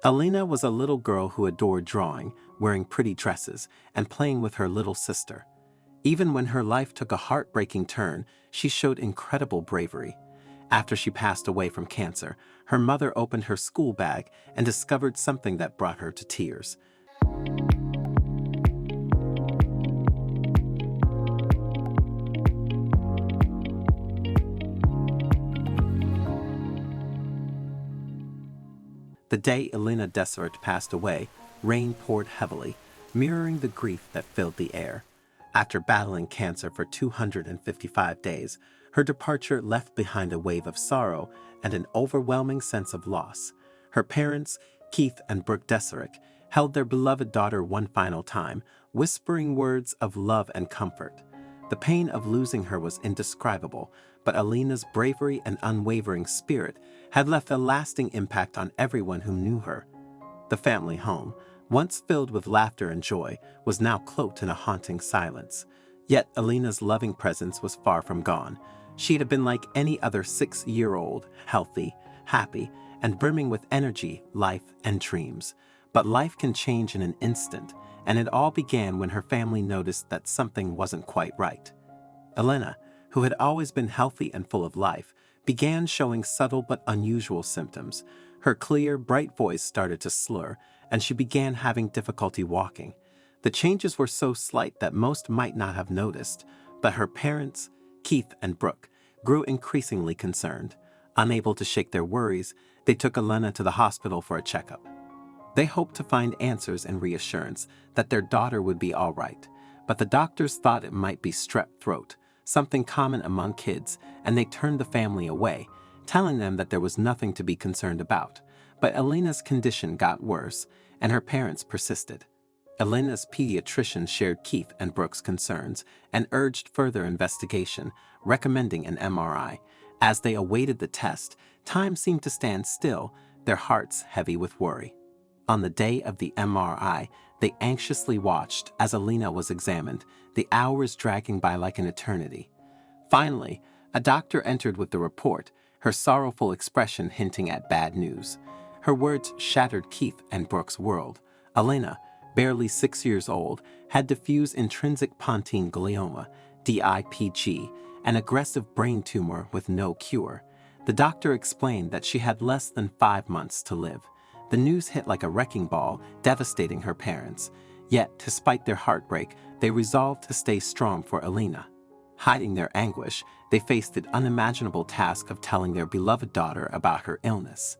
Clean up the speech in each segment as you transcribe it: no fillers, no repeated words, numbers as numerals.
Elena was a little girl who adored drawing, wearing pretty dresses, and playing with her little sister. Even when her life took a heartbreaking turn, she showed incredible bravery. After she passed away from cancer, her mother opened her school bag and discovered something that brought her to tears. The day Elena Desert passed away, rain poured heavily, mirroring the grief that filled the air. After battling cancer for 255 days, her departure left behind a wave of sorrow and an overwhelming sense of loss. Her parents, Keith and Brooke Deserick, held their beloved daughter one final time, whispering words of love and comfort. The pain of losing her was indescribable, but Elena's bravery and unwavering spirit had left a lasting impact on everyone who knew her. The family home, once filled with laughter and joy, was now cloaked in a haunting silence. Yet Elena's loving presence was far from gone. She had been like any other 6-year-old, healthy, happy, and brimming with energy, life, and dreams. But life can change in an instant, and it all began when her family noticed that something wasn't quite right. Elena, who had always been healthy and full of life, began showing subtle but unusual symptoms. Her clear, bright voice started to slur, and she began having difficulty walking. The changes were so slight that most might not have noticed, but her parents, Keith and Brooke, grew increasingly concerned. Unable to shake their worries, they took Elena to the hospital for a checkup. They hoped to find answers and reassurance that their daughter would be all right, but the doctors thought it might be strep throat, something common among kids, and they turned the family away, telling them that there was nothing to be concerned about. But Elena's condition got worse, and her parents persisted. Elena's pediatrician shared Keith and Brooke's concerns and urged further investigation, recommending an MRI. As they awaited the test, time seemed to stand still, their hearts heavy with worry. On the day of the MRI, they anxiously watched as Elena was examined, the hours dragging by like an eternity. Finally, a doctor entered with the report, her sorrowful expression hinting at bad news. Her words shattered Keith and Brooke's world. Elena, barely 6 years old, had diffuse intrinsic pontine glioma, DIPG, an aggressive brain tumor with no cure. The doctor explained that she had less than 5 months to live. The news hit like a wrecking ball, devastating her parents. Yet, despite their heartbreak, they resolved to stay strong for Elena. Hiding their anguish, they faced the unimaginable task of telling their beloved daughter about her illness.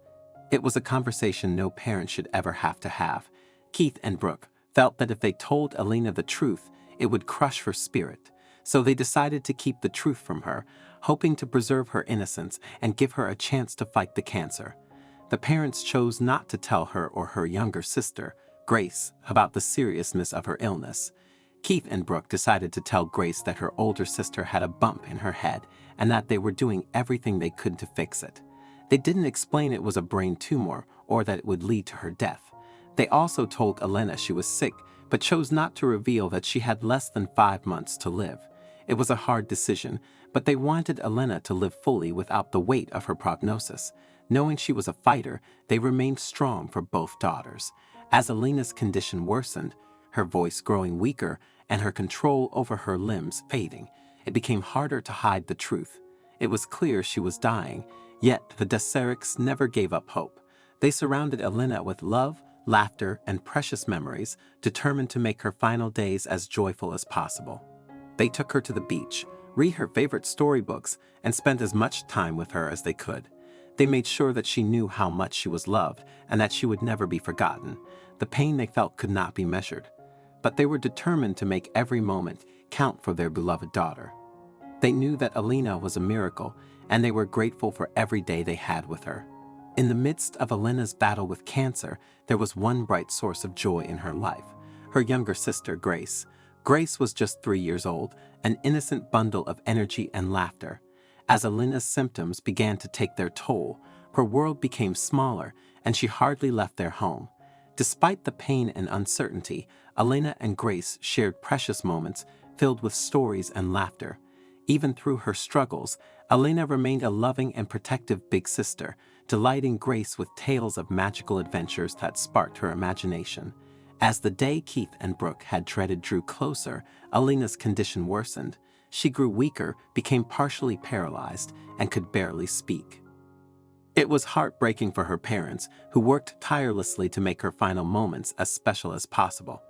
It was a conversation no parent should ever have to have. Keith and Brooke felt that if they told Elena the truth, it would crush her spirit. So they decided to keep the truth from her, hoping to preserve her innocence and give her a chance to fight the cancer. The parents chose not to tell her or her younger sister, Grace, about the seriousness of her illness. Keith and Brooke decided to tell Grace that her older sister had a bump in her head and that they were doing everything they could to fix it. They didn't explain it was a brain tumor or that it would lead to her death. They also told Elena she was sick, but chose not to reveal that she had less than 5 months to live. It was a hard decision, but they wanted Elena to live fully without the weight of her prognosis. Knowing she was a fighter, they remained strong for both daughters. As Elena's condition worsened, her voice growing weaker and her control over her limbs fading, it became harder to hide the truth. It was clear she was dying, yet the Desericks never gave up hope. They surrounded Elena with love, laughter, and precious memories, determined to make her final days as joyful as possible. They took her to the beach, read her favorite storybooks, and spent as much time with her as they could. They made sure that she knew how much she was loved and that she would never be forgotten. The pain they felt could not be measured, but they were determined to make every moment count for their beloved daughter. They knew that Elena was a miracle, and they were grateful for every day they had with her. In the midst of Elena's battle with cancer, there was one bright source of joy in her life: her younger sister, Grace. Grace was just 3 years old, an innocent bundle of energy and laughter. As Elena's symptoms began to take their toll, her world became smaller, and she hardly left their home. Despite the pain and uncertainty, Elena and Grace shared precious moments filled with stories and laughter. Even through her struggles, Elena remained a loving and protective big sister, delighting Grace with tales of magical adventures that sparked her imagination. As the day Keith and Brooke had dreaded drew closer, Elena's condition worsened. She grew weaker, became partially paralyzed, and could barely speak. It was heartbreaking for her parents, who worked tirelessly to make her final moments as special as possible.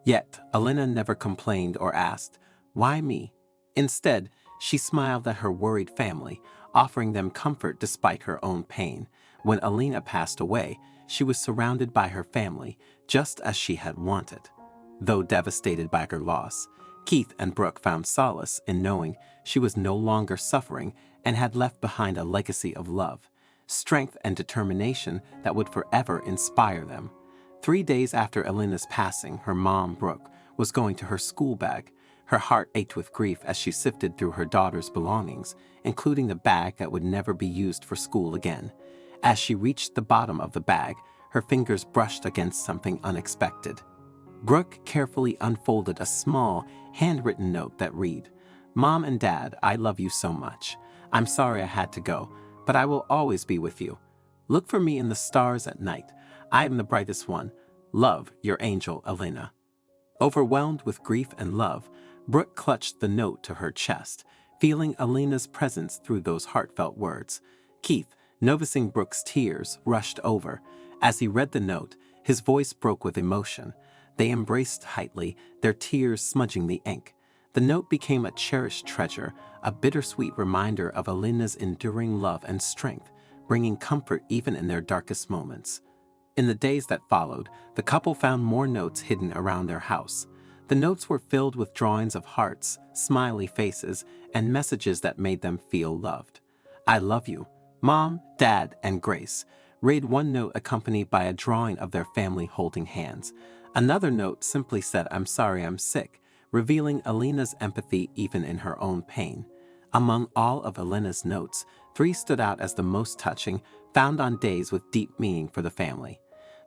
Yet, Elena never complained or asked, "Why me?" Instead, she smiled at her worried family, offering them comfort despite her own pain. When Elena passed away, she was surrounded by her family, just as she had wanted. Though devastated by her loss, Keith and Brooke found solace in knowing she was no longer suffering and had left behind a legacy of love, strength, and determination that would forever inspire them. 3 days after Elena's passing, her mom, Brooke, was going to her school bag. Her heart ached with grief as she sifted through her daughter's belongings, including the bag that would never be used for school again. As she reached the bottom of the bag, her fingers brushed against something unexpected. Brooke carefully unfolded a small, handwritten note that read, "Mom and Dad, I love you so much. I'm sorry I had to go, but I will always be with you. Look for me in the stars at night. I am the brightest one. Love, your angel, Elena." Overwhelmed with grief and love, Brooke clutched the note to her chest, feeling Elena's presence through those heartfelt words. Keith, noticing Brooke's tears, rushed over. As he read the note, his voice broke with emotion. They embraced tightly, their tears smudging the ink. The note became a cherished treasure, a bittersweet reminder of Elena's enduring love and strength, bringing comfort even in their darkest moments. In the days that followed, the couple found more notes hidden around their house. The notes were filled with drawings of hearts, smiley faces, and messages that made them feel loved. "I love you, Mom, Dad, and Grace." Read one note accompanied by a drawing of their family holding hands. Another note simply said, "I'm sorry I'm sick," revealing Elena's empathy even in her own pain. Among all of Elena's notes, 3 stood out as the most touching, found on days with deep meaning for the family.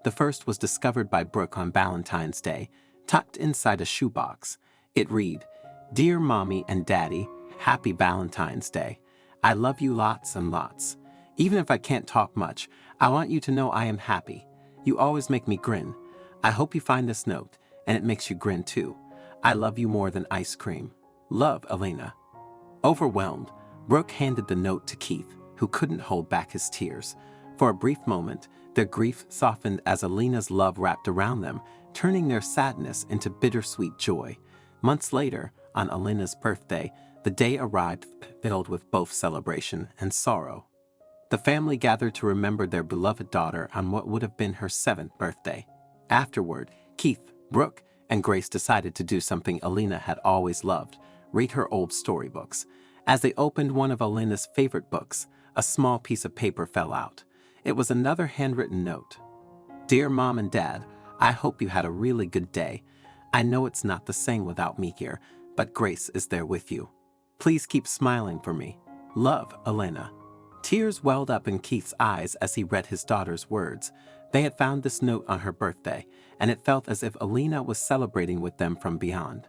The first was discovered by Brooke on Valentine's Day, tucked inside a shoebox. It read, "Dear Mommy and Daddy, Happy Valentine's Day. I love you lots and lots. Even if I can't talk much, I want you to know I am happy. You always make me grin. I hope you find this note, and it makes you grin too. I love you more than ice cream. Love, Elena." Overwhelmed, Brooke handed the note to Keith, who couldn't hold back his tears. For a brief moment, their grief softened as Elena's love wrapped around them, turning their sadness into bittersweet joy. Months later, on Elena's birthday, the day arrived filled with both celebration and sorrow. The family gathered to remember their beloved daughter on what would have been her 7th birthday. Afterward, Keith, Brooke, and Grace decided to do something Elena had always loved: read her old storybooks. As they opened one of Elena's favorite books, a small piece of paper fell out. It was another handwritten note. "Dear Mom and Dad, I hope you had a really good day. I know it's not the same without me here, but Grace is there with you. Please keep smiling for me. Love, Elena." Tears welled up in Keith's eyes as he read his daughter's words. They had found this note on her birthday, and it felt as if Elena was celebrating with them from beyond.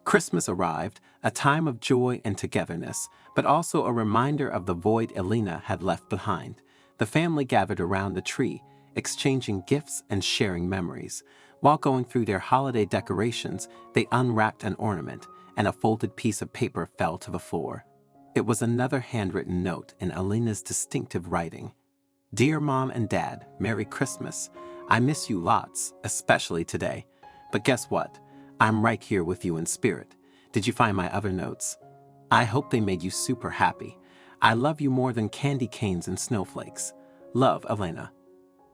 Christmas arrived, a time of joy and togetherness, but also a reminder of the void Elena had left behind. The family gathered around the tree, exchanging gifts and sharing memories. While going through their holiday decorations, they unwrapped an ornament, and a folded piece of paper fell to the floor. It was another handwritten note in Elena's distinctive writing. "Dear Mom and Dad, Merry Christmas. I miss you lots, especially today. But guess what? I'm right here with you in spirit. Did you find my other notes? I hope they made you super happy. I love you more than candy canes and snowflakes. Love, Elena."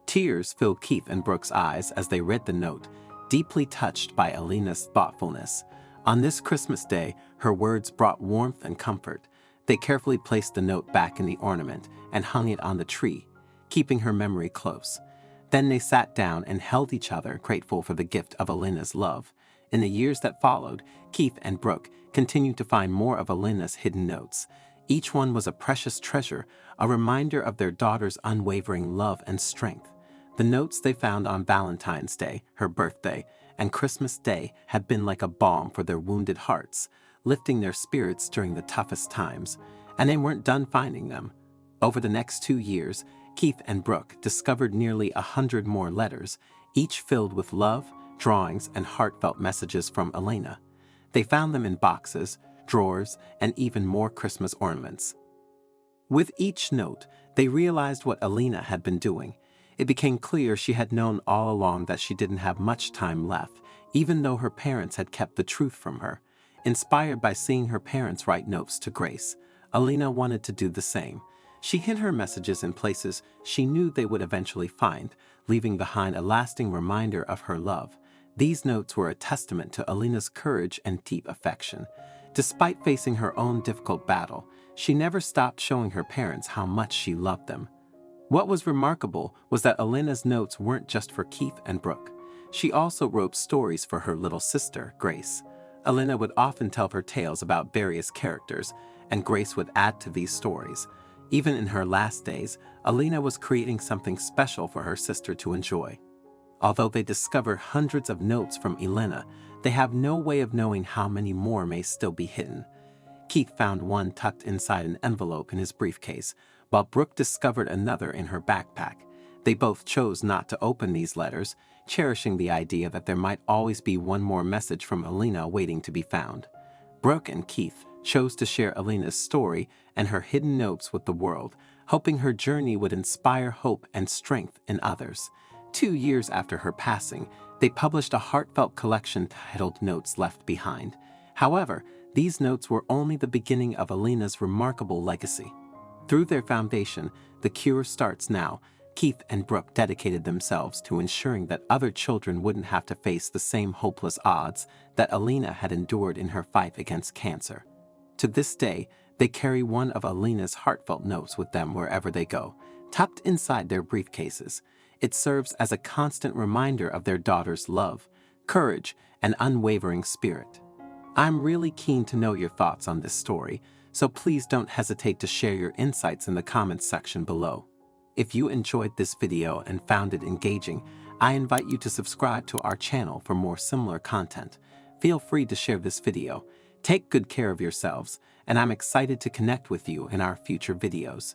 Tears filled Keith and Brooke's eyes as they read the note, deeply touched by Elena's thoughtfulness. On this Christmas day, her words brought warmth and comfort. They carefully placed the note back in the ornament and hung it on the tree, keeping her memory close. Then they sat down and held each other, grateful for the gift of Elena's love. In the years that followed, Keith and Brooke continued to find more of Elena's hidden notes. Each one was a precious treasure, a reminder of their daughter's unwavering love and strength. The notes they found on Valentine's Day, her birthday, and Christmas Day had been like a balm for their wounded hearts, lifting their spirits during the toughest times. And they weren't done finding them. Over the next 2 years, Keith and Brooke discovered nearly 100 more letters, each filled with love, drawings, and heartfelt messages from Elena. They found them in boxes, drawers, and even more Christmas ornaments. With each note, they realized what Elena had been doing. It became clear she had known all along that she didn't have much time left, even though her parents had kept the truth from her. Inspired by seeing her parents write notes to Grace, Elena wanted to do the same. She hid her messages in places she knew they would eventually find, leaving behind a lasting reminder of her love. These notes were a testament to Elena's courage and deep affection. Despite facing her own difficult battle, she never stopped showing her parents how much she loved them. What was remarkable was that Elena's notes weren't just for Keith and Brooke. She also wrote stories for her little sister, Grace. Elena would often tell her tales about various characters, and Grace would add to these stories. Even in her last days, Elena was creating something special for her sister to enjoy. Although they discover hundreds of notes from Elena, they have no way of knowing how many more may still be hidden. Keith found one tucked inside an envelope in his briefcase, while Brooke discovered another in her backpack. They both chose not to open these letters, cherishing the idea that there might always be one more message from Elena waiting to be found. Brooke and Keith chose to share Elena's story and her hidden notes with the world, hoping her journey would inspire hope and strength in others. 2 years after her passing, they published a heartfelt collection titled Notes Left Behind. However, these notes were only the beginning of Elena's remarkable legacy. Through their foundation, The Cure Starts Now, Keith and Brooke dedicated themselves to ensuring that other children wouldn't have to face the same hopeless odds that Elena had endured in her fight against cancer. To this day, they carry one of Elena's heartfelt notes with them wherever they go, tucked inside their briefcases. It serves as a constant reminder of their daughter's love, courage, and unwavering spirit. I'm really keen to know your thoughts on this story, so please don't hesitate to share your insights in the comments section below. If you enjoyed this video and found it engaging, I invite you to subscribe to our channel for more similar content. Feel free to share this video. Take good care of yourselves, and I'm excited to connect with you in our future videos.